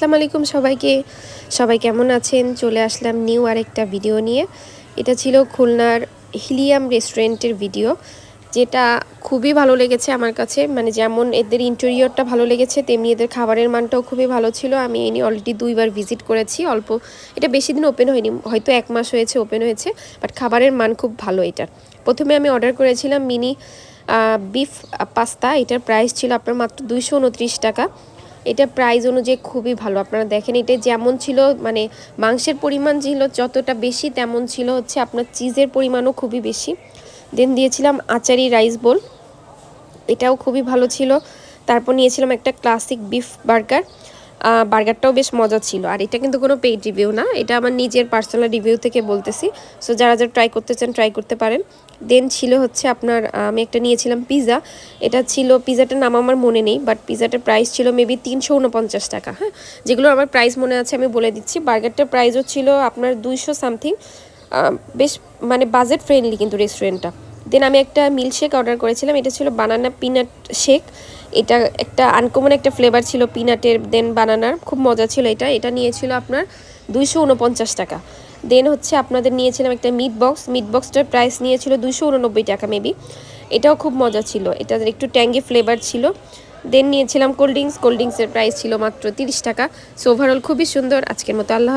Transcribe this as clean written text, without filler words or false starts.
আসসালামু আলাইকুম সবাইকে। সবাই কেমন আছেন? চলে আসলাম নিউ আরেকটা ভিডিও নিয়ে। এটা ছিল খুলনার হিলিয়াম রেস্টুরেন্টের ভিডিও, যেটা খুবই ভালো লেগেছে আমার কাছে। মানে যেমন এদের ইন্টেরিয়রটা ভালো লেগেছে, তেমনি এদের খাবারের মানটাও খুবই ভালো ছিল। আমি এই নিয়ে অলরেডি ২ বার ভিজিট করেছি। এটা বেশি দিন ওপেন হয়নি, হয়তো ১ মাস হয়েছে ওপেন হয়েছে, বাট খাবারের মান খুব ভালো এটার। প্রথমে আমি অর্ডার করেছিলাম মিনি বিফ পাস্তা। এটার প্রাইস ছিল আপনার মাত্র ২২৯ টাকা। এটা প্রাইস অনুযায়ী খুবই ভালো। আপনারা দেখেন এটা যেমন ছিল, মানে মাংসের পরিমাণ ছিল যতটা বেশি, তেমন ছিল হচ্ছে আপনার চিজের পরিমাণও খুবই বেশি। দেন দিয়েছিলাম আচারি রাইস বোল, এটাও খুবই ভালো ছিল। তারপর নিয়েছিলাম একটা ক্লাসিক বিফ বার্গার। বার্গারটাও বেশ মজা ছিল। আর এটা কিন্তু কোনো পেইড রিভিউ না, এটা আমার নিজের পার্সোনাল রিভিউ থেকে বলতেছি। সো যারা যারা ট্রাই করতে চান ট্রাই করতে পারেন। দেন ছিল হচ্ছে আপনার আমি একটা নিয়েছিলাম পিৎজা। এটা ছিল, পিৎজাটার নাম আমার মনে নেই, বাট পিৎজাটার প্রাইস ছিল মেবি ৩৪৯ টাকা। হ্যাঁ, যেগুলো আমার প্রাইস মনে আছে আমি বলে দিচ্ছি। বার্গারটার প্রাইসও ছিল আপনার ২০০ সামথিং। বেশ মানে বাজেট ফ্রেন্ডলি কিন্তু রেস্টুরেন্টটা। দেন আমি একটা মিল্কশেক অর্ডার করেছিলাম। এটা ছিল বানানা পিনাট শেক। এটা একটা আনকমন একটা ফ্লেভার ছিল পিনাটের, দেন বানানার, খুব মজা ছিল এটা। এটা নিয়েছিল আপনার ২৪৯ টাকা। দেন হচ্ছে আপনাদের নিয়েছিলাম একটা মিট বক্সটার প্রাইস নিয়েছিল ২৮৯ টাকা মেবি। এটাও খুব মজা ছিল, এটার একটু ট্যাঙ্গি ফ্লেভার ছিল। দেন নিয়েছিলাম কোল্ড ড্রিঙ্কসের প্রাইস ছিল মাত্র ৩০ টাকা। সো ওভারঅল খুবই সুন্দর। আজকের মতো আল্লাহ।